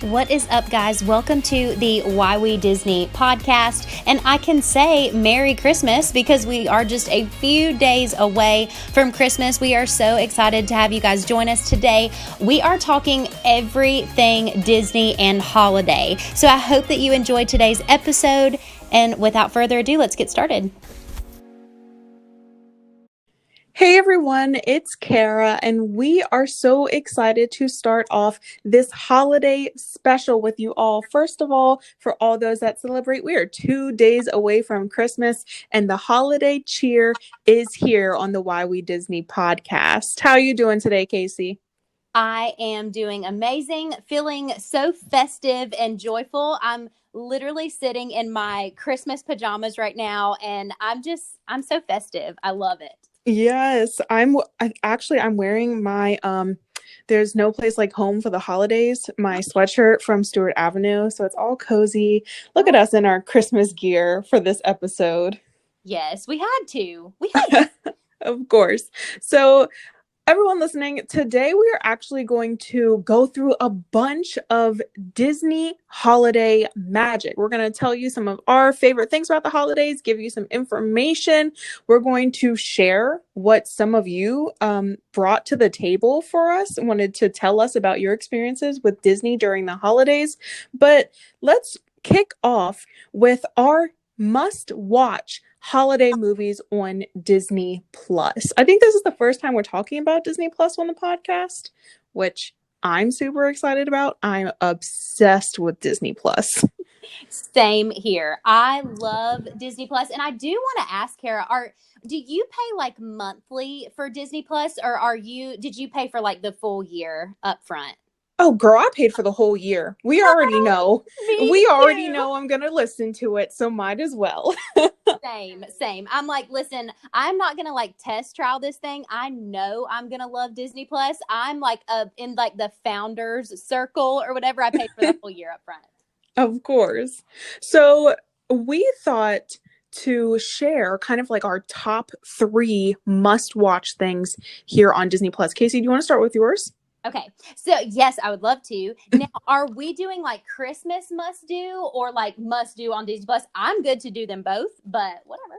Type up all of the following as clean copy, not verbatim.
What is up, guys? Welcome to the Why We Disney podcast. And I can say Merry Christmas because we are just a few days away from Christmas. We are so excited to have you guys join us today. We are talking everything Disney and holiday. So I hope that you enjoyed today's episode. And without further ado, let's get started. Hey everyone, it's Kara, and we are so excited to start off this holiday special with you all. First of all, for all those that celebrate, we are 2 days away from Christmas, and the holiday cheer is here on the Why We Disney podcast. How are you doing today, Casey? I am doing amazing, feeling so festive and joyful. I'm literally sitting in my Christmas pajamas right now, and I'm so festive. I love it. Yes, I'm wearing my There's No Place Like Home for the Holidays, my sweatshirt from Stewart Avenue, so it's all cozy. Look at us in our Christmas gear for this episode. Yes, we had to. We had to. Of course. So everyone listening, today we are actually going to go through a bunch of Disney holiday magic. We're going to tell you some of our favorite things about the holidays, give you some information. We're going to share what some of you brought to the table for us and wanted to tell us about your experiences with Disney during the holidays. But let's kick off with our must-watch holiday movies on Disney Plus. I think this is the first time we're talking about Disney Plus on the podcast, which I'm super excited about. I'm obsessed with Disney Plus. Same here. I love Disney Plus, and I do want to ask Kara, do you pay like monthly for Disney Plus, or did you pay for like the full year up front? Oh, girl, I paid for the whole year. We already know. Me too. Know I'm going to listen to it, so might as well. Same. I'm like, listen, I'm not going to like test trial this thing. I know I'm going to love Disney Plus. I'm like in like the founders circle or whatever. I paid for the whole year up front. Of course. So we thought to share kind of like our top 3 must-watch things here on Disney Plus. Casey, do you want to start with yours? Okay, so yes, I would love to. Now, are we doing like Christmas must do or like must do on Disney Plus? I'm good to do them both, but whatever.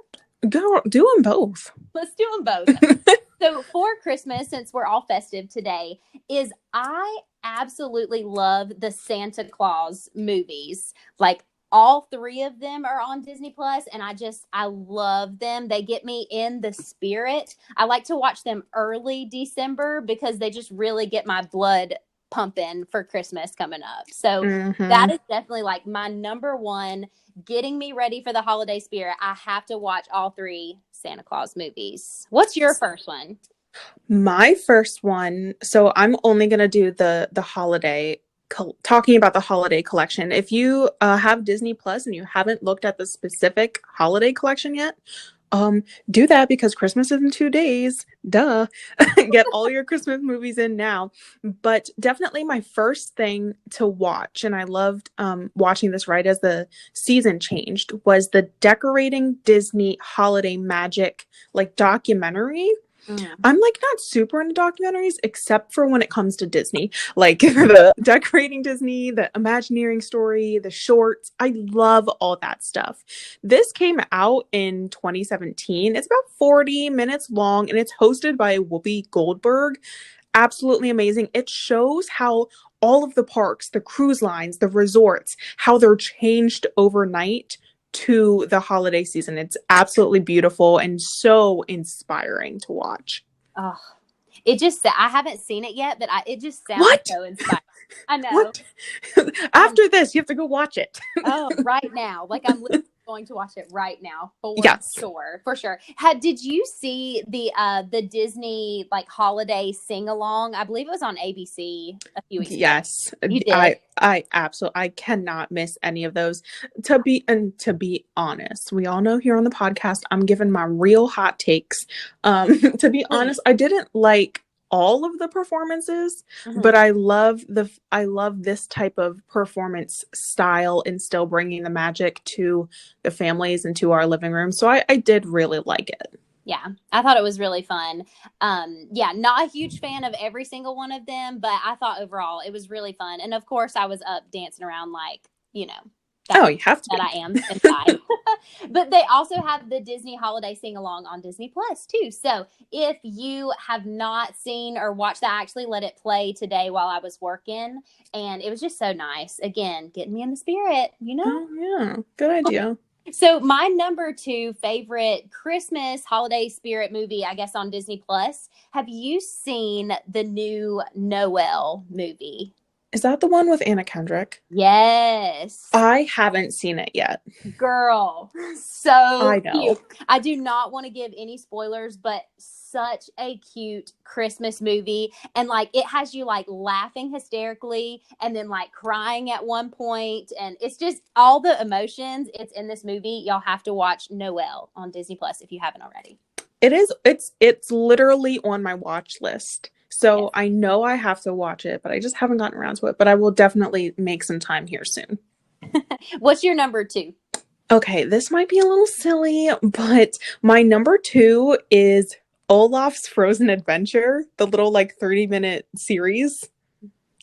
Girl, do them both. Let's do them both. So for Christmas, since we're all festive today, I absolutely love the Santa Claus movies. Like all 3 of them are on Disney Plus, and I love them. They get me in the spirit. I like to watch them early December because they just really get my blood pumping for Christmas coming up. So that is definitely like my number one, getting me ready for the holiday spirit. I have to watch all 3 Santa Claus movies. What's your first one? My first one, so I'm only going to do the holiday talking about the holiday collection. If you have Disney Plus and you haven't looked at the specific holiday collection yet, do that because Christmas is in 2 days. Duh. Get all your Christmas movies in now. But definitely my first thing to watch, and I loved watching this right as the season changed, was the Decorating Disney Holiday Magic like documentary. I'm like not super into documentaries except for when it comes to Disney, like the Decorating Disney, the Imagineering story, the shorts. I love all that stuff. This came out in 2017. It's about 40 minutes long and it's hosted by Whoopi Goldberg. Absolutely amazing. It shows how all of the parks, the cruise lines, the resorts, how they're changed overnight to the holiday season. It's absolutely beautiful and so inspiring to watch. Oh, I haven't seen it yet, but it just sounds so inspiring. I know. What? After this, you have to go watch it. Oh, right now. Like I'm literally going to watch it right now. For sure. Did you see the Disney like holiday sing along? I believe it was on ABC a few weeks ago. Yes. You did. I absolutely, I cannot miss any of those. To be honest, we all know here on the podcast, I'm giving my real hot takes. To be honest, I didn't like all of the performances, but I love this type of performance style and still bringing the magic to the families and to our living room. So I did really like it. Yeah, I thought it was really fun. Yeah, not a huge fan of every single one of them, but I thought overall it was really fun. And of course, I was up dancing around like, Oh, that you have to that be. I am inside. But they also have the Disney Holiday Sing Along on Disney Plus too. So if you have not seen or watched that, I actually let it play today while I was working, and it was just so nice. Again, getting me in the spirit. Oh, yeah. Good idea. So my number 2 favorite Christmas holiday spirit movie, I guess, on Disney Plus. Have you seen the new Noel movie? Is that the one with Anna Kendrick? Yes. I haven't seen it yet. Girl, so I know. cute. I do not want to give any spoilers, but such a cute Christmas movie. And like it has you like laughing hysterically and then like crying at one point. And it's just all the emotions. It's in this movie. Y'all have to watch Noel on Disney Plus if you haven't already. It's literally on my watch list. So Yes. I know I have to watch it, but I just haven't gotten around to it. But I will definitely make some time here soon. What's your number 2? Okay, this might be a little silly, but my number 2 is Olaf's Frozen Adventure, the little like 30-minute series.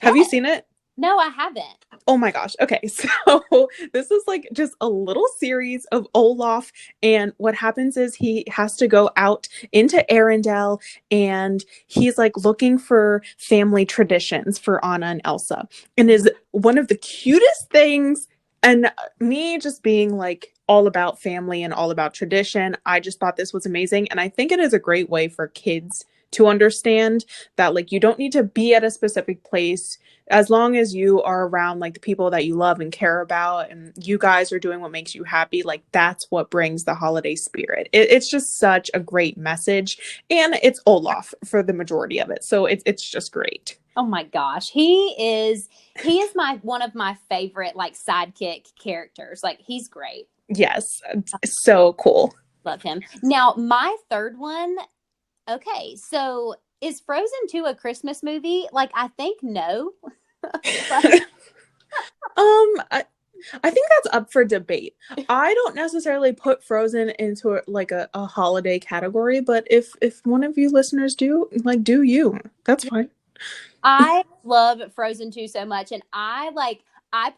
Have you Yes. seen it? No, I haven't. Oh my gosh. Okay. So this is like just a little series of Olaf. And what happens is he has to go out into Arendelle and he's like looking for family traditions for Anna and Elsa. And is one of the cutest things. And me just being like all about family and all about tradition, I just thought this was amazing. And I think it is a great way for kids to understand that like you don't need to be at a specific place as long as you are around like the people that you love and care about and you guys are doing what makes you happy, like that's what brings the holiday spirit. It's just such a great message, and it's Olaf for the majority of it, so it's just great. Oh my gosh. He is my one of my favorite like sidekick characters. Like he's great. Yes, it's so cool. Love him. Now, my third one, okay, so is Frozen 2 a Christmas movie? Like I think no. I think that's up for debate. I don't necessarily put Frozen into like a holiday category, but if one of you listeners do, like, do you? That's fine. I love Frozen 2 so much, and I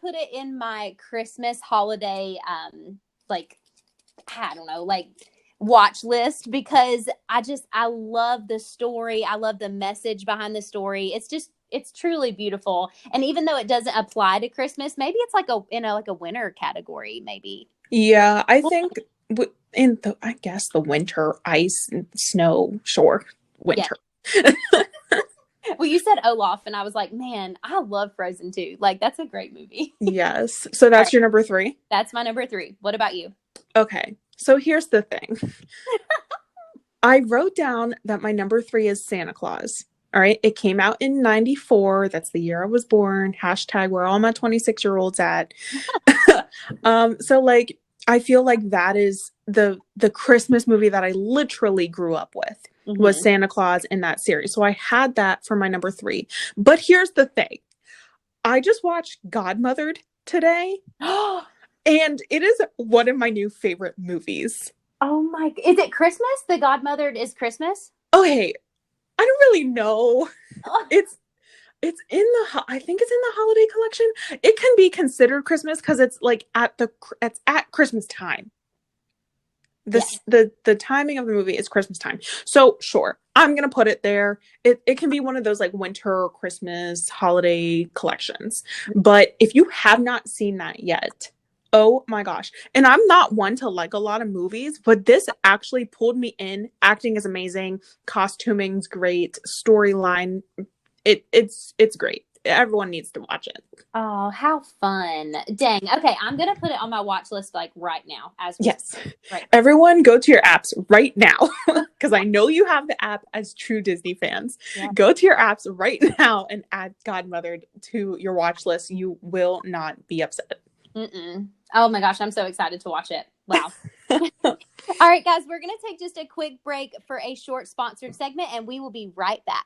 put it in my Christmas holiday like I don't know, like watch list because I love the story. I love the message behind the story. It's truly beautiful. And even though it doesn't apply to Christmas, maybe it's like a winter category maybe. Yeah, I think in the I guess the winter, ice and snow, sure, winter. Yeah. Well, you said Olaf, and I was like, man, I love Frozen 2. Like, that's a great movie. Yes. So that's Right. your number 3? That's my number 3. What about you? Okay. So here's the thing. I wrote down that my number 3 is Santa Claus. All right. It came out in 94. That's the year I was born. # where all my 26-year-olds at. So like, I feel like that is the Christmas movie that I literally grew up with. Was Santa Claus in that series. So I had that for my number 3. But here's the thing. I just watched Godmothered today. And it is one of my new favorite movies. Oh my, is it Christmas? The Godmothered is Christmas? Oh, hey, I don't really know. It's in the, I think it's in the holiday collection. It can be considered Christmas because it's like it's at Christmas time. The timing of the movie is Christmas time. So sure, I'm gonna put it there. It can be one of those like winter or Christmas holiday collections. But if you have not seen that yet, oh my gosh. And I'm not one to like a lot of movies, but this actually pulled me in. Acting is amazing, costuming's great, storyline, it's great. Everyone needs to watch it. Oh, how fun. Dang. Okay, I'm going to put it on my watch list like right now. Yes. Right. Everyone go to your apps right now because I know you have the app as true Disney fans. Yeah. Go to your apps right now and add Godmothered to your watch list. You will not be upset. Oh my gosh, I'm so excited to watch it. Wow. All right, guys, we're going to take just a quick break for a short sponsored segment, and we will be right back.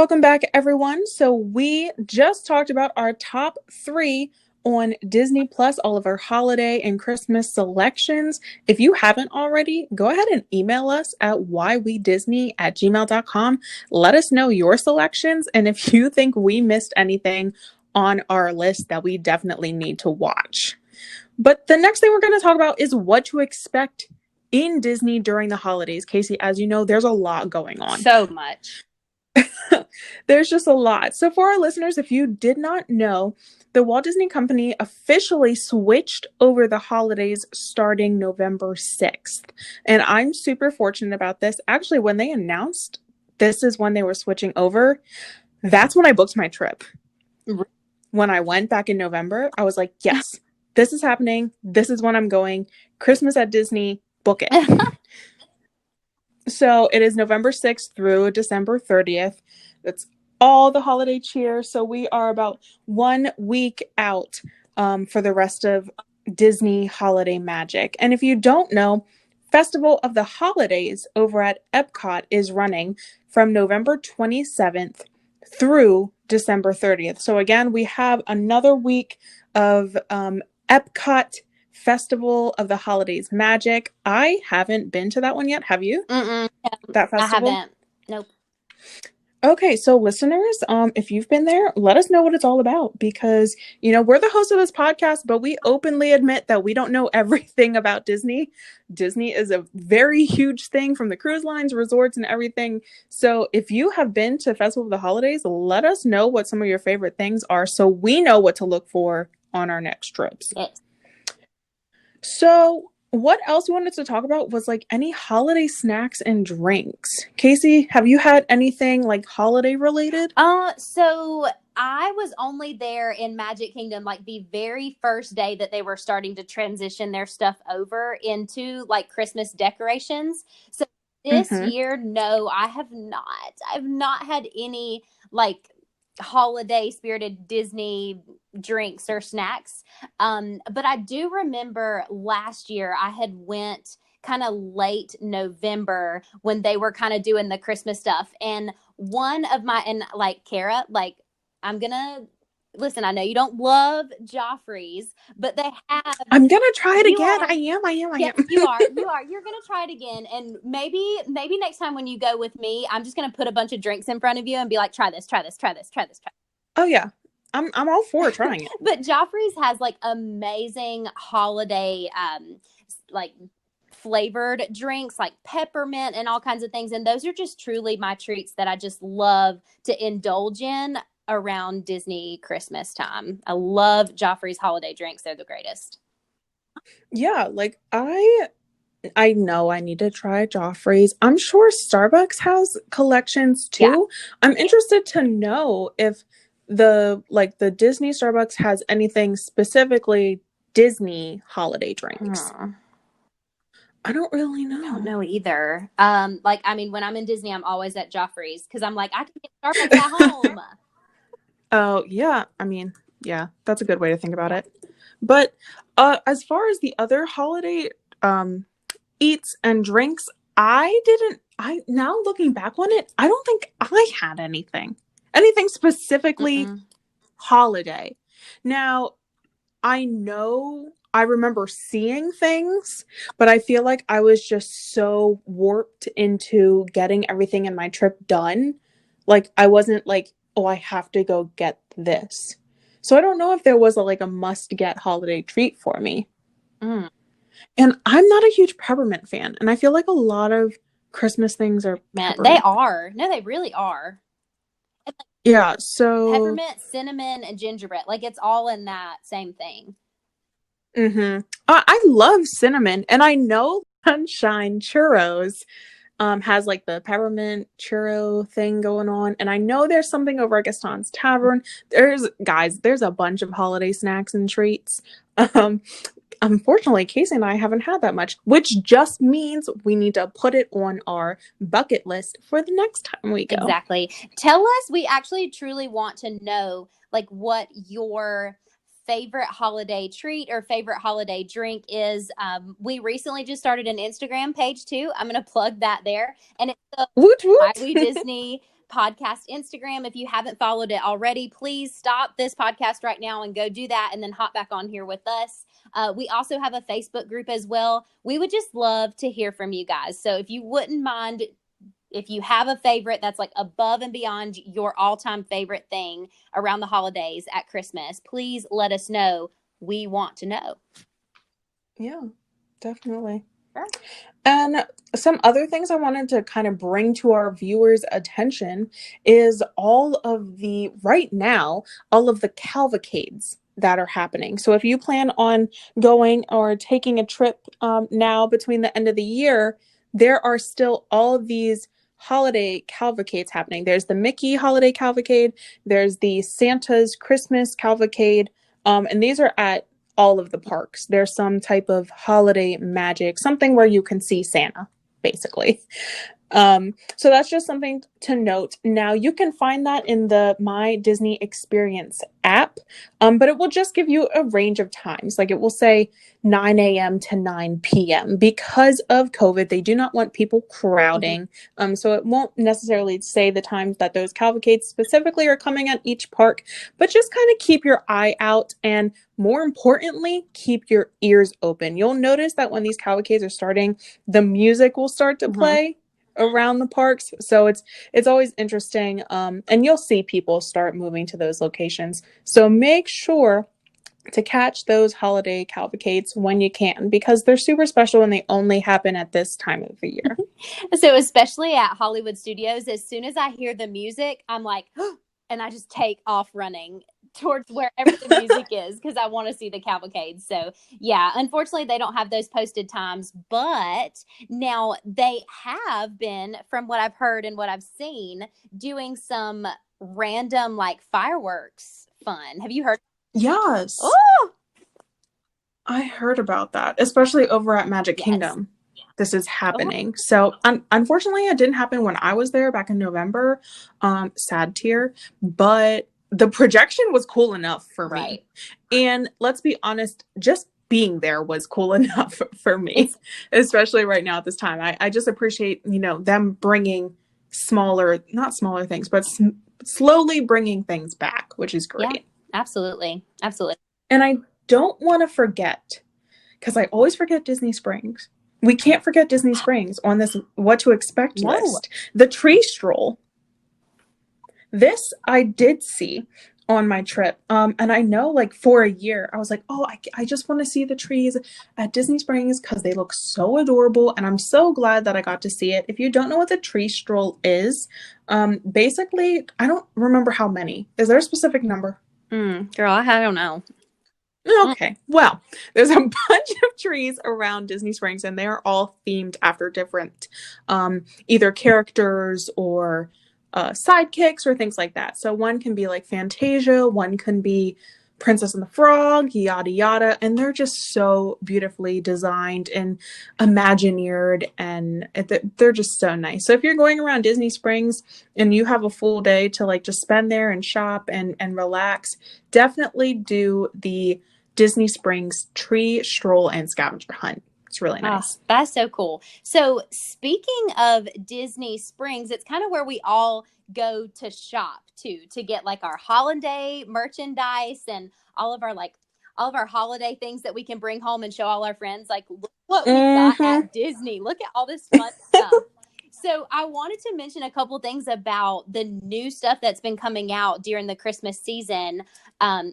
Welcome back, everyone. So we just talked about our top 3 on Disney Plus, all of our holiday and Christmas selections. If you haven't already, go ahead and email us at whywedisney@gmail.com. Let us know your selections, and if you think we missed anything on our list that we definitely need to watch. But the next thing we're going to talk about is what to expect in Disney during the holidays. Casey, as you know, there's a lot going on. So much. There's just a lot. So for our listeners, if you did not know, the Walt Disney Company officially switched over the holidays starting November 6th. And I'm super fortunate about this. Actually, when they announced this is when they were switching over, that's when I booked my trip. When I went back in November, I was like, yes, this is happening. This is when I'm going. Christmas at Disney, book it. So it is November 6th through December 30th. That's all the holiday cheer. So we are about 1 week out for the rest of Disney holiday magic. And if you don't know, Festival of the Holidays over at Epcot is running from November 27th through December 30th. So again, we have another week of Epcot Festival of the Holidays magic. I haven't been to that one yet. Have you? That festival? I haven't. Nope. Okay, so listeners, if you've been there, let us know what it's all about, because, you know, we're the host of this podcast, but we openly admit that we don't know everything about Disney. Disney is a very huge thing, from the cruise lines, resorts, and everything. So if you have been to Festival of the Holidays, let us know what some of your favorite things are so we know what to look for on our next trips. Yes. So what else we wanted to talk about was like any holiday snacks and drinks. Casey, have you had anything like holiday related? So I was only there in Magic Kingdom like the very first day that they were starting to transition their stuff over into like Christmas decorations. So this year, no, I have not. I've not had any like holiday spirited Disney drinks or snacks. But I do remember last year I had went kind of late November when they were kind of doing the Christmas stuff. And one of my, and like Kara, like I'm gonna listen, I know you don't love Joffrey's, but they have. I'm gonna try it You again. are. I am. Yes, you are. You're gonna try it again, and maybe next time when you go with me, I'm just gonna put a bunch of drinks in front of you and be like, try this, try this, try this, try this, try. Oh yeah, I'm all for trying it. But Joffrey's has like amazing holiday, like flavored drinks, like peppermint and all kinds of things, and those are just truly my treats that I just love to indulge in around Disney Christmas time. I love Joffrey's holiday drinks; they're the greatest. Yeah, like I know I need to try Joffrey's. I'm sure Starbucks has collections too. Yeah. I'm interested to know if the Disney Starbucks has anything specifically Disney holiday drinks. I don't really know. I don't know either. Like, I mean, when I'm in Disney, I'm always at Joffrey's because I'm like, I can get Starbucks at home. Oh, yeah. I mean, yeah, that's a good way to think about it. But as far as the other holiday eats and drinks, now looking back on it, I don't think I had anything specifically holiday. Now, I know I remember seeing things, but I feel like I was just so warped into getting everything in my trip done. Like, I wasn't like, oh, I have to go get this. So I don't know if there was a must-get holiday treat for me. And I'm not a huge peppermint fan. And I feel like a lot of Christmas things are peppermint. They are. No, they really are. Yeah, so peppermint, cinnamon, and gingerbread. Like, it's all in that same thing. I love cinnamon. And I know Sunshine Churros has like the peppermint churro thing going on. And I know there's something over at Gaston's Tavern. There's a bunch of holiday snacks and treats. Unfortunately, Casey and I haven't had that much, which just means we need to put it on our bucket list for the next time we go. Exactly. Tell us, we actually truly want to know like what your favorite holiday treat or favorite holiday drink is. We recently just started an Instagram page too. I'm going to plug that there. And it's the Why We Disney podcast Instagram. If you haven't followed it already, please stop this podcast right now and go do that, and then hop back on here with us. We also have a Facebook group as well. We would just love to hear from you guys. So if you wouldn't mind, if you have a favorite that's like above and beyond your all-time favorite thing around the holidays at Christmas, please let us know. We want to know. Yeah, definitely. Sure. And some other things I wanted to kind of bring to our viewers' attention is right now, all of the cavalcades that are happening. So if you plan on going or taking a trip now between the end of the year, there are still all of these holiday cavalcades happening. There's the Mickey holiday cavalcade, there's the Santa's Christmas cavalcade, and these are at all of the parks. There's some type of holiday magic, something where you can see Santa, basically. So that's just something to note. Now, you can find that in the My Disney Experience app, but it will just give you a range of times. Like it will say 9 a.m. to 9 p.m. Because of COVID, they do not want people crowding. So it won't necessarily say the times that those cavalcades specifically are coming at each park, but just kind of keep your eye out, and more importantly, keep your ears open. You'll notice that when these cavalcades are starting, the music will start to play around the parks. So it's always interesting. And you'll see people start moving to those locations. So make sure to catch those holiday cavalcades when you can, because they're super special and they only happen at this time of the year. So especially at Hollywood Studios, as soon as I hear the music, I'm like, and I just take off running towards wherever the music is, because I want to see the cavalcade. So yeah, unfortunately they don't have those posted times, but now they have been, from what I've heard and what I've seen, doing some random like fireworks fun. Have you heard? Yes. Oh, I heard about that, especially over at Magic Kingdom. This is happening. So unfortunately, it didn't happen when I was there back in November. Sad tear. But the projection was cool enough for me. And let's be honest, just being there was cool enough for me, especially right now at this time. I just appreciate, them bringing not smaller things, but slowly bringing things back, which is great. Yeah, absolutely. Absolutely. And I don't want to forget, because I always forget Disney Springs. We can't forget Disney Springs on this what to expect list. The tree stroll. This I did see on my trip. And I know, like, for a year, I was like, oh, I just want to see the trees at Disney Springs because they look so adorable. And I'm so glad that I got to see it. If you don't know what the tree stroll is, basically, I don't remember how many. Is there a specific number? Girl, I don't know. Okay. Well, there's a bunch of trees around Disney Springs, and they are all themed after different either characters or sidekicks or things like that. So one can be like Fantasia, one can be Princess and the Frog, yada yada, and they're just so beautifully designed and imagineered, and they're just so nice. So if you're going around Disney Springs and you have a full day to like just spend there and shop and relax, definitely do the Disney Springs tree stroll and scavenger hunt. It's really nice. Oh, that's so cool. So speaking of Disney Springs, it's kind of where we all go to shop too, to get like our holiday merchandise and all of our holiday things that we can bring home and show all our friends. Like, look what we got at Disney. Look at all this fun stuff. So I wanted to mention a couple things about the new stuff that's been coming out during the Christmas season,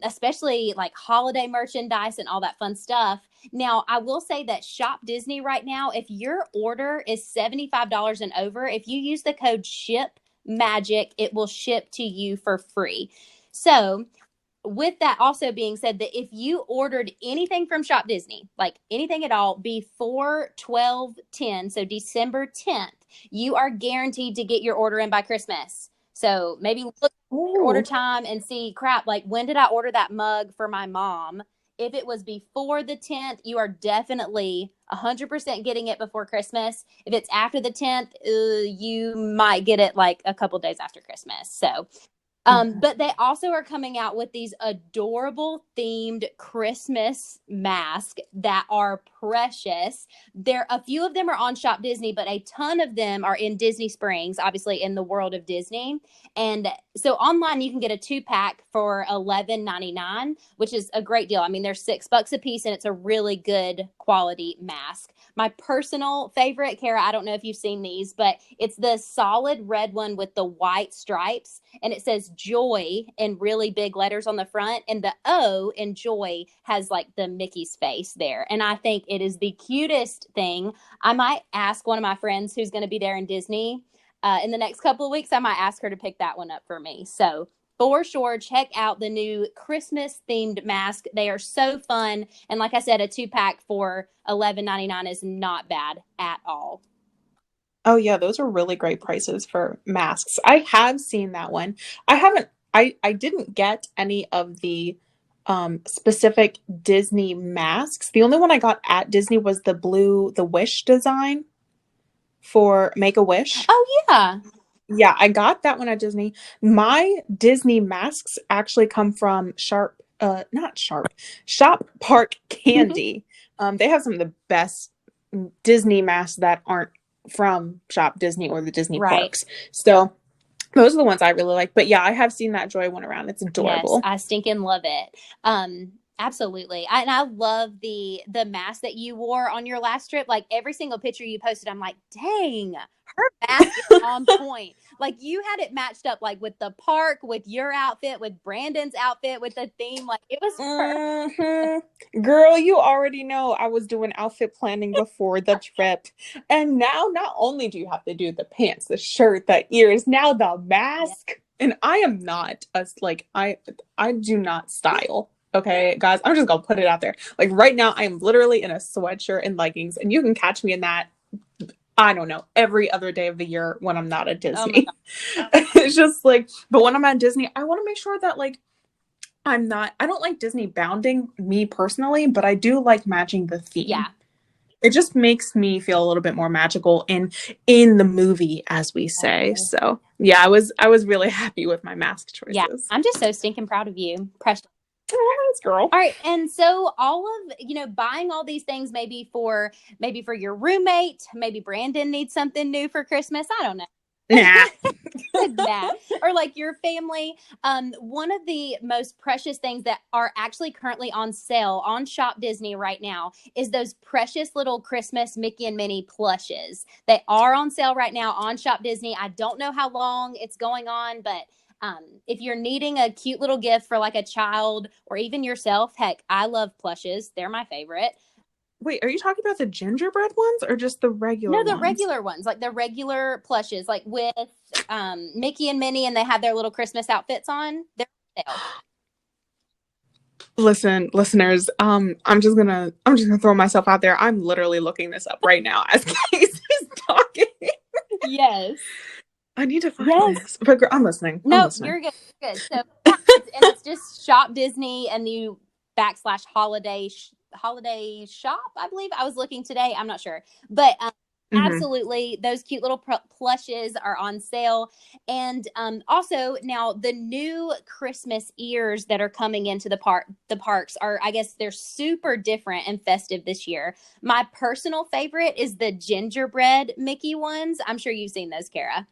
especially like holiday merchandise and all that fun stuff. Now, I will say that Shop Disney right now, if your order is $75 and over, if you use the code SHIPMAGIC, it will ship to you for free. So with that also being said, that if you ordered anything from Shop Disney, like anything at all, before 12/10, so December 10th, you are guaranteed to get your order in by Christmas. So maybe look at your order time and see, crap, like when did I order that mug for my mom? If it was before the 10th, you are definitely 100% getting it before Christmas. If it's after the 10th, you might get it like a couple days after Christmas. So But they also are coming out with these adorable themed Christmas masks that are precious. A few of them are on Shop Disney, but a ton of them are in Disney Springs, obviously in the world of Disney. And so online you can get a 2-pack for $11.99, which is a great deal. I mean, they're $6 a piece, and it's a really good quality mask. My personal favorite, Kara, I don't know if you've seen these, but it's the solid red one with the white stripes, and it says joy in really big letters on the front, and the O in joy has like the Mickey's face there. And I think it is the cutest thing. I might ask one of my friends who's going to be there in Disney in the next couple of weeks. I might ask her to pick that one up for me. So for sure, check out the new Christmas themed mask. They are so fun. And like I said, a 2-pack for $11.99 is not bad at all. Oh yeah, those are really great prices for masks. I have seen that one. I didn't get any of the specific Disney masks. The only one I got at Disney was the Wish design for Make-A-Wish. Oh yeah. Yeah, I got that one at Disney. My Disney masks actually come from not Sharp, Shop Park Candy. They have some of the best Disney masks that aren't from Shop Disney or the Disney parks. So those are the ones I really like. But yeah, I have seen that Joy one around. It's adorable. Yes, I stinking love it. Absolutely. And I love the mask that you wore on your last trip. Like every single picture you posted, I'm like, dang, her mask is on point. Like you had it matched up like with the park, with your outfit, with Brandon's outfit, with the theme. Like it was perfect. Girl, you already know I was doing outfit planning before the trip. And now not only do you have to do the pants, the shirt, the ears, now the mask. Yeah. And I am not I do not style. Okay, guys, I'm just gonna put it out there. Like right now, I am literally in a sweatshirt and leggings, and you can catch me in that, I don't know, every other day of the year when I'm not at Disney. Oh it's just like, but when I'm at Disney, I want to make sure that like I don't like Disney bounding me personally, but I do like matching the theme. Yeah. It just makes me feel a little bit more magical in the movie, as we say. So yeah, I was really happy with my mask choices. Yeah, I'm just so stinking proud of you. Precious. Oh, nice girl. All right, and so all of buying all these things maybe for your roommate, maybe Brandon needs something new for Christmas. I don't know. Nah. Or like your family. One of the most precious things that are actually currently on sale on Shop Disney right now is those precious little Christmas Mickey and Minnie plushes. They are on sale right now on Shop Disney. I don't know how long it's going on, but if you're needing a cute little gift for like a child or even yourself, heck, I love plushes. They're my favorite. Wait, are you talking about the gingerbread ones or just the regular ones? No, the regular ones, like the regular plushes, like with Mickey and Minnie, and they have their little Christmas outfits on. They're on sale. Listen, listeners, I'm just gonna throw myself out there. I'm literally looking this up right now as Casey's talking. Yes. I need to find this. But I'm listening. No, you're good. You're good. So, and it's just Shop Disney and the /holiday shop, I believe. I was looking today. I'm not sure. But absolutely, those cute little plushes are on sale. And also now the new Christmas ears that are coming into the parks are, I guess they're super different and festive this year. My personal favorite is the gingerbread Mickey ones. I'm sure you've seen those, Kara.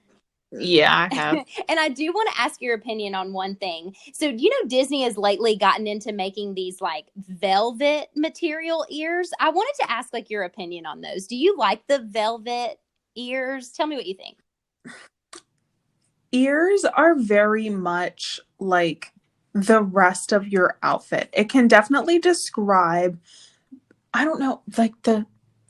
Yeah, I have. And I do want to ask your opinion on one thing. So, Disney has lately gotten into making these like velvet material ears. I wanted to ask like your opinion on those. Do you like the velvet ears? Tell me what you think. Ears are very much like the rest of your outfit. It can definitely describe, I don't know, like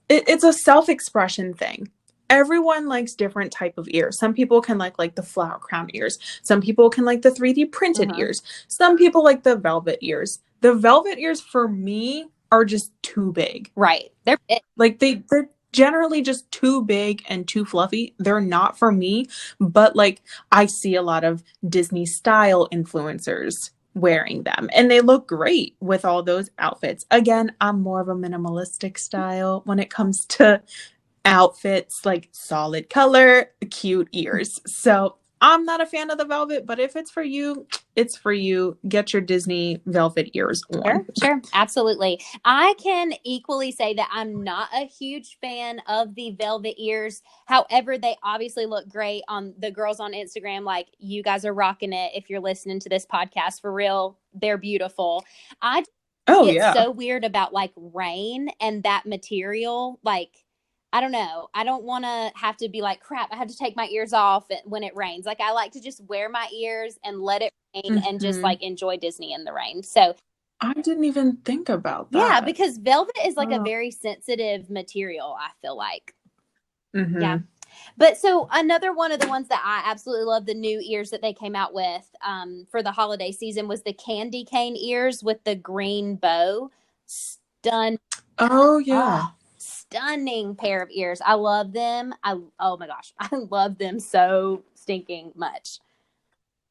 it's a self-expression thing. Everyone likes different type of ears. Some people can like the flower crown ears. Some people can like the 3D printed ears. Some people like the velvet ears. The velvet ears for me are just too big. Right. They're big. Like they're generally just too big and too fluffy. They're not for me, but like I see a lot of Disney style influencers wearing them and they look great with all those outfits. Again, I'm more of a minimalistic style when it comes to outfits, like solid color, cute ears. So I'm not a fan of the velvet, but if it's for you, it's for you. Get your Disney velvet ears Sure, on. sure, absolutely. I can equally say that I'm not a huge fan of the velvet ears. However, they obviously look great on the girls on Instagram. Like, you guys are rocking it. If you're listening to this podcast, for real, they're beautiful. I Oh get yeah. so weird about like rain and that material. Like, I don't know. I don't want to have to be like, crap, I have to take my ears off when it rains. Like, I like to just wear my ears and let it rain and just Hmm. like enjoy Disney in the rain. So, I didn't even think about yeah, that. because velvet is like a Oh. very sensitive material, I feel like. Yeah. Hmm. But so another one of the ones that I absolutely love, the new ears that they came out with for the holiday season, was the candy cane ears with the green bow. Stun Oh yeah. ah, stunning pair of ears. I love them. Oh my gosh, I love them so stinking much.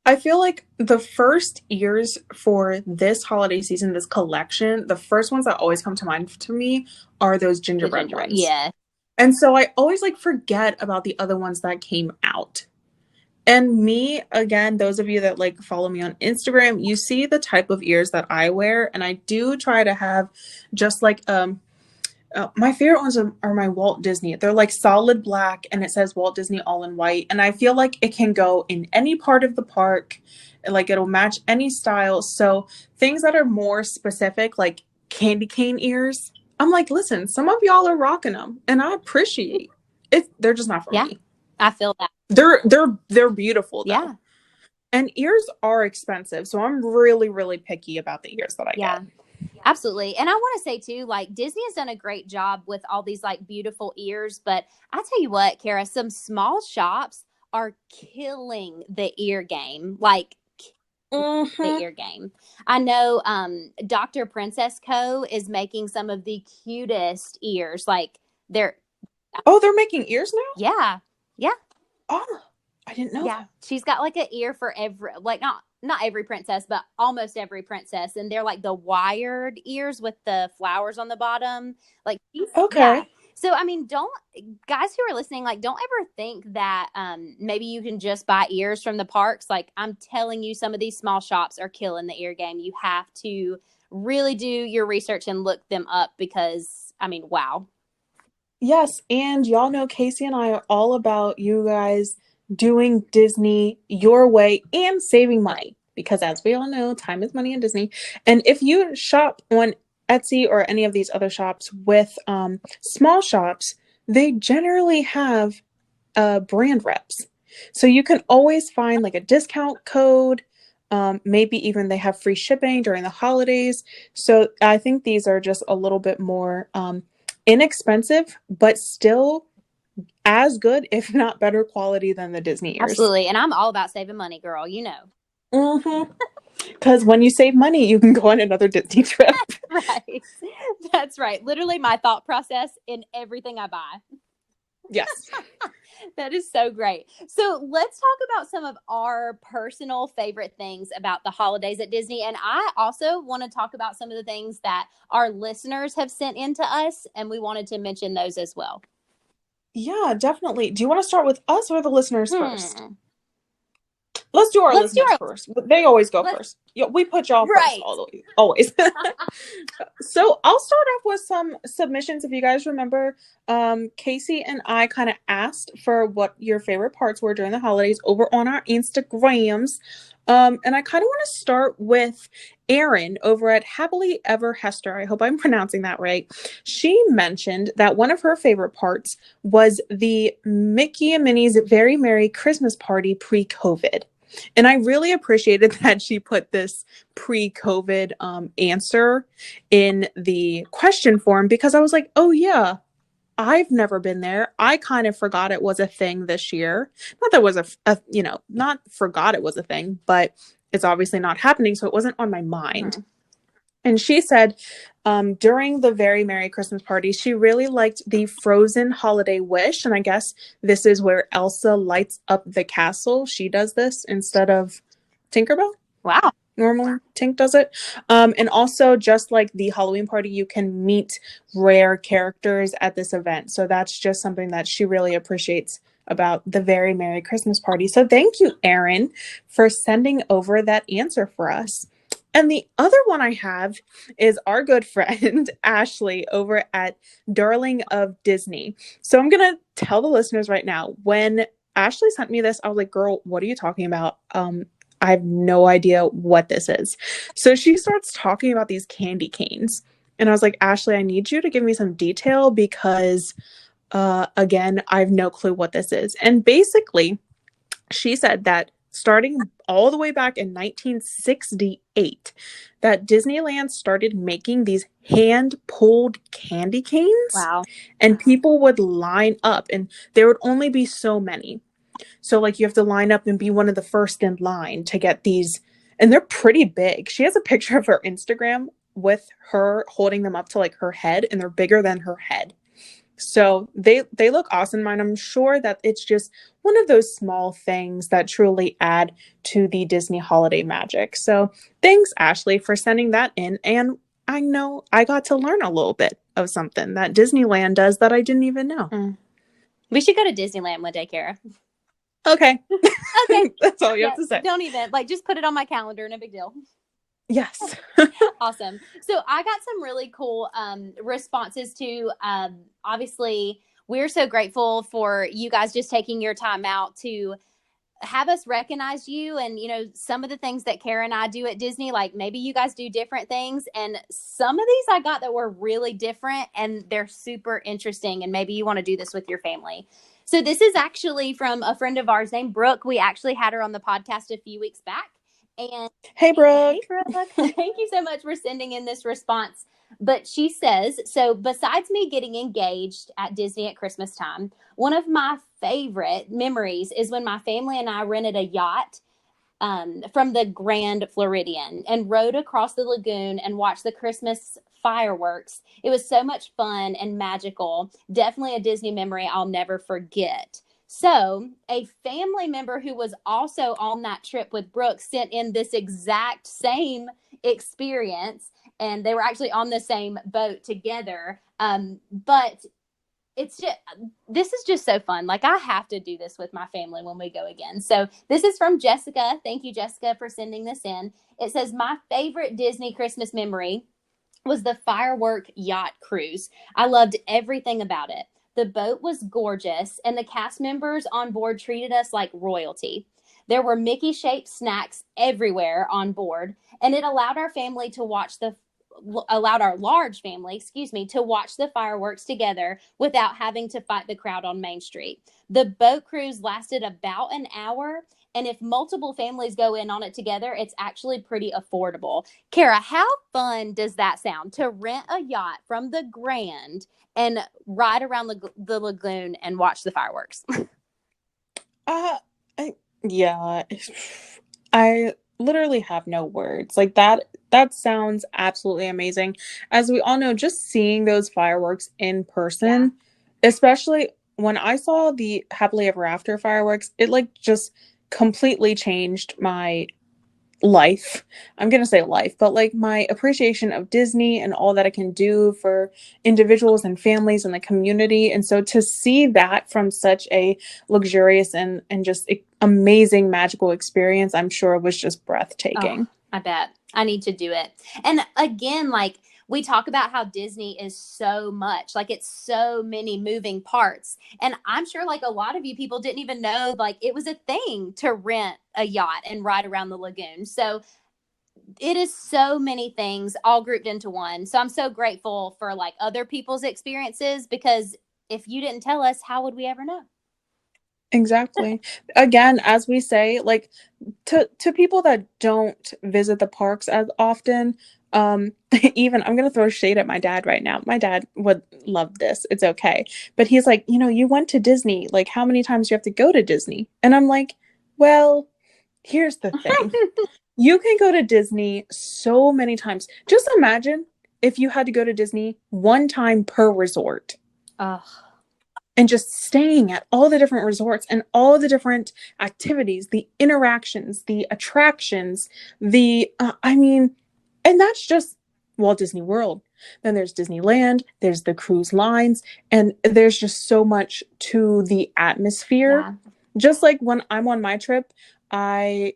I feel like the first ears for this holiday season, this collection, the first ones that always come to mind to me are those The gingerbread gingerbread. ones. Yeah. And so I always like forget about the other ones that came out. And me, again, those of you that like follow me on Instagram, you see the type of ears that I wear. And I do try to have just like my favorite ones are my Walt Disney. They're like solid black and it says Walt Disney all in white. And I feel like it can go in any part of the park. Like it'll match any style. So things that are more specific, like candy cane ears, I'm like, listen, some of y'all are rocking them and I appreciate it. They're just not for Yeah. me. I feel that. They're beautiful though. Yeah. And ears are expensive. So I'm really, really picky about the ears that I Yeah. get. Absolutely. And I want to say too, like, Disney has done a great job with all these like beautiful ears, but I tell you what, Kara, some small shops are killing the ear game. Like, the Mm-hmm. ear game. I know Dr. Princess Co. is making some of the cutest ears. Like, they're Oh, they're making ears now? yeah. Yeah. Oh, I didn't know Yeah. that. She's got like an ear for every, like, not every princess, but almost every princess. And they're like the wired ears with the flowers on the bottom. Like, yeah. Okay. So, I mean, don't, guys who are listening, like, don't ever think that maybe you can just buy ears from the parks. Like, I'm telling you, some of these small shops are killing the ear game. You have to really do your research and look them up because, I mean, wow. Yes, and y'all know Casey and I are all about you guys doing Disney your way and saving money because as we all know, time is money in Disney. And if you shop on Etsy or any of these other shops with small shops, they generally have brand reps. So you can always find like a discount code. Maybe even they have free shipping during the holidays. So I think these are just a little bit more inexpensive, but still as good, if not better quality than the Disney ears. Absolutely. And I'm all about saving money, girl. You know. Mm-hmm. Because when you save money, you can go on another Disney trip. Right. That's right. Literally my thought process in everything I buy. Yes. That is so great. So let's talk about some of our personal favorite things about the holidays at Disney. And I also want to talk about some of the things that our listeners have sent in to us, and we wanted to mention those as well. Yeah, definitely. Do you want to start with us or the listeners first? Hmm. Let's do our Let's do listeners our first. They always go let's first. Yeah, we put y'all first right. always. So I'll start off with some submissions. If you guys remember, Casey and I kind of asked for what your favorite parts were during the holidays over on our Instagrams. And I kind of want to start with Erin over at Happily Ever Hester. I hope I'm pronouncing that right. She mentioned that one of her favorite parts was the Mickey and Minnie's Very Merry Christmas Party pre-COVID. And I really appreciated that she put this pre-COVID answer in the question form because I was like, oh yeah, I've never been there. I kind of forgot it was a thing this year. Not that it was not forgot it was a thing, but it's obviously not happening. So it wasn't on my mind. Mm-hmm. And she said during the Very Merry Christmas Party, she really liked the Frozen Holiday Wish. And I guess this is where Elsa lights up the castle. She does this instead of Tinkerbell. Wow. Normally, Tink does it. And also, just like the Halloween party, you can meet rare characters at this event. So that's just something that she really appreciates about the very Merry Christmas party. So thank you, Erin, for sending over that answer for us. And the other one I have is our good friend Ashley over at Darling of Disney. So I'm going to tell the listeners right now, when Ashley sent me this, I was like, girl, what are you talking about? I have no idea what this is. So she starts talking about these candy canes. And I was like, Ashley, I need you to give me some detail because, again, I have no clue what this is. And basically, she said that starting all the way back in 1968, that Disneyland started making these hand-pulled candy canes, Wow. and people would line up, and there would only be so many. So, like, you have to line up and be one of the first in line to get these, and they're pretty big. She has a picture of her Instagram with her holding them up to like her head, and they're bigger than her head. So they look awesome, and I'm sure that it's just one of those small things that truly add to the Disney holiday magic. So thanks, Ashley, for sending that in. And I know I got to learn a little bit of something that Disneyland does that I didn't even know. We should go to Disneyland one day, Kara. Okay. Okay. That's all you have to say. Don't even, like, just put it on my calendar, no big deal. Yes. Awesome. So I got some really cool responses to, obviously, we're so grateful for you guys just taking your time out to have us recognize you. And, you know, some of the things that Kara and I do at Disney, like maybe you guys do different things. And some of these I got that were really different and they're super interesting. And maybe you want to do this with your family. So this is actually from a friend of ours named Brooke. We actually had her on the podcast a few weeks back. And hey, Brooke. Hey, Brooke. Thank you so much for sending in this response. But she says, so besides me getting engaged at Disney at Christmas time, one of my favorite memories is when my family and I rented a yacht from the Grand Floridian and rode across the lagoon and watched the Christmas fireworks. It was so much fun and magical. Definitely a Disney memory I'll never forget. So, a family member who was also on that trip with Brooke sent in this exact same experience, and they were actually on the same boat together. But it's just, this is just so fun. Like, I have to do this with my family when we go again. So this is from Jessica. Thank you, Jessica, for sending this in. It says, my favorite Disney Christmas memory was the firework yacht cruise. I loved everything about it. The boat was gorgeous, and the cast members on board treated us like royalty. There were Mickey-shaped snacks everywhere on board, and it allowed our large family, to watch the fireworks together without having to fight the crowd on Main Street. The boat cruise lasted about an hour, and if multiple families go in on it together, it's actually pretty affordable. Kara, how fun does that sound to rent a yacht from the Grand and ride around the lagoon and watch the fireworks? Yeah, I literally have no words. Like that sounds absolutely amazing. As we all know, just seeing those fireworks in person, especially when I saw the Happily Ever After fireworks, it like just completely changed my life. I'm going to say life, but like my appreciation of Disney and all that it can do for individuals and families and the community. And so to see that from such a luxurious and just amazing magical experience, I'm sure was just breathtaking. Oh, I bet. I need to do it. And again, like, we talk about how Disney is so much, like it's so many moving parts. And I'm sure like a lot of you people didn't even know like it was a thing to rent a yacht and ride around the lagoon. So it is so many things all grouped into one. So I'm so grateful for like other people's experiences, because if you didn't tell us, how would we ever know? Exactly. Again, as we say, like to people that don't visit the parks as often, even I'm gonna throw shade at my dad right now. My dad would love this. It's okay. But he's like, you went to Disney. Like, how many times do you have to go to Disney? And I'm like, well, here's the thing. You can go to Disney so many times. Just imagine if you had to go to Disney one time per resort. Ugh. And just staying at all the different resorts and all the different activities, the interactions, the attractions, and that's just Walt Disney World. Then there's Disneyland, there's the cruise lines, and there's just so much to the atmosphere. Yeah. Just like when I'm on my trip, I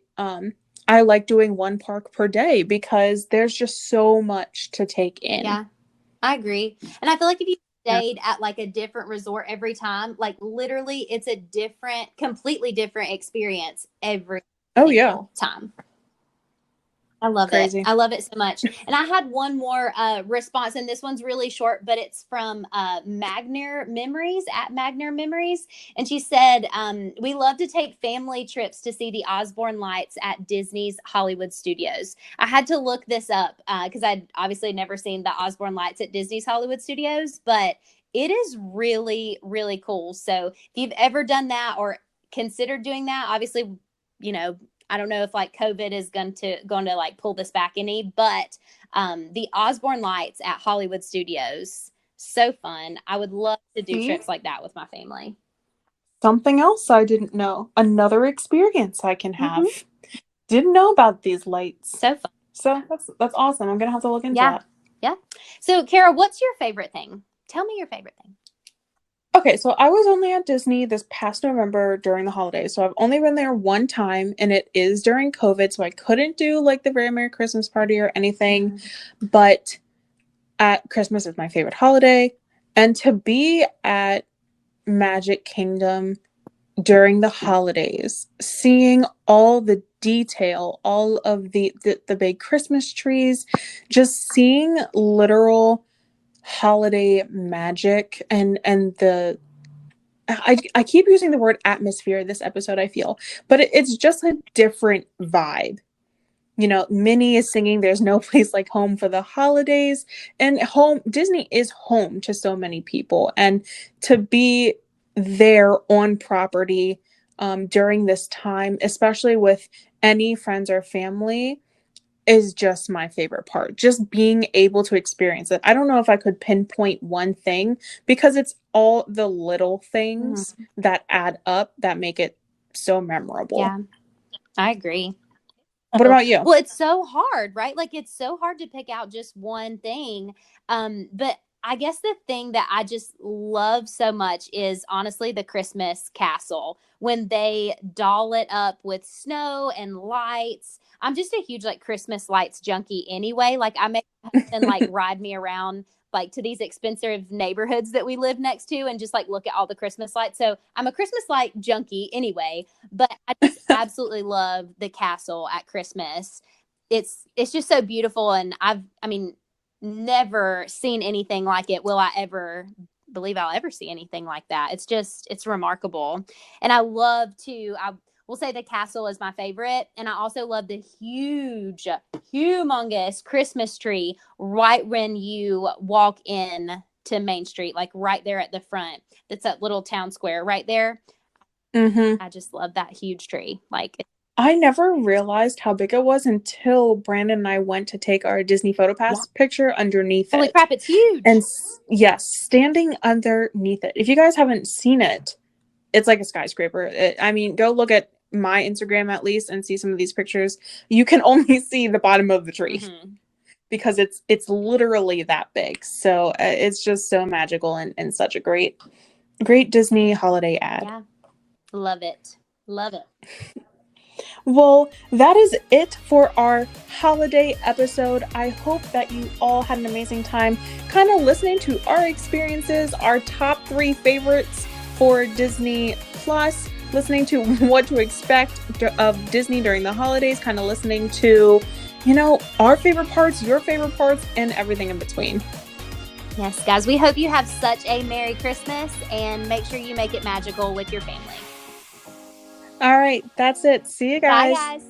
like doing one park per day because there's just so much to take in. Yeah, I agree. And I feel like if you Yeah. stayed at like a different resort every time, like literally it's a completely different experience every Oh yeah. single time. I love Crazy. it. I love it so much. And I had one more response, and this one's really short, but it's from Magner Memories at Magner Memories. And she said, we love to take family trips to see the Osborne Lights at Disney's Hollywood Studios. I had to look this up because I'd obviously never seen the Osborne Lights at Disney's Hollywood Studios, but it is really, really cool. So if you've ever done that or considered doing that, obviously, you know, I don't know if like COVID is going to like pull this back any, but the Osborne Lights at Hollywood Studios, so fun. I would love to do trips like that with my family. Something else I didn't know. Another experience I can have. Didn't know about these lights. So fun. So that's awesome. I'm gonna have to look into that. Yeah. So Kara, what's your favorite thing? Tell me your favorite thing. Okay, so I was only at Disney this past November during the holidays. So I've only been there one time, and it is during COVID, so I couldn't do like the Very Merry Christmas party or anything. But at Christmas is my favorite holiday, and to be at Magic Kingdom during the holidays, seeing all the detail, all of the big Christmas trees, just seeing literal holiday magic and the I keep using the word atmosphere this episode, I feel, but it's just a different vibe. You know, Minnie is singing There's No Place Like Home for the holidays, and Disney is home to so many people, and to be there on property during this time, especially with any friends or family, is just my favorite part. Just being able to experience it. I don't know if I could pinpoint one thing because it's all the little things that add up that make it so memorable. Yeah, I agree. What about you? Well, it's so hard, right? Like it's so hard to pick out just one thing. But I guess the thing that I just love so much is honestly the Christmas castle when they doll it up with snow and lights. I'm just a huge like Christmas lights junkie anyway. Like I make my husband like ride me around like to these expensive neighborhoods that we live next to and just like look at all the Christmas lights. So I'm a Christmas light junkie anyway, but I just absolutely love the castle at Christmas. It's just so beautiful. And I mean, never seen anything like it. Will I ever believe I'll ever see anything like that? It's remarkable. And I will say the castle is my favorite. And I also love the humongous Christmas tree right when you walk in to Main Street, like right there at the front. That's that little town square right there. I just love that huge tree. Like I never realized how big it was until Brandon and I went to take our Disney PhotoPass picture underneath it. Holy crap, it's huge. And yes, standing underneath it. If you guys haven't seen it, it's like a skyscraper. I mean, go look at my Instagram at least and see some of these pictures. You can only see the bottom of the tree because it's literally that big. So it's just so magical and such a great Disney holiday ad. Yeah, love it. Well, that is it for our holiday episode. I hope that you all had an amazing time kind of listening to our experiences, our top 3 favorites for Disney Plus, listening to what to expect of Disney during the holidays, kind of listening to, you know, our favorite parts, your favorite parts, and everything in between. Yes, guys, we hope you have such a Merry Christmas and make sure you make it magical with your family. All right, that's it. See you guys. Bye, guys.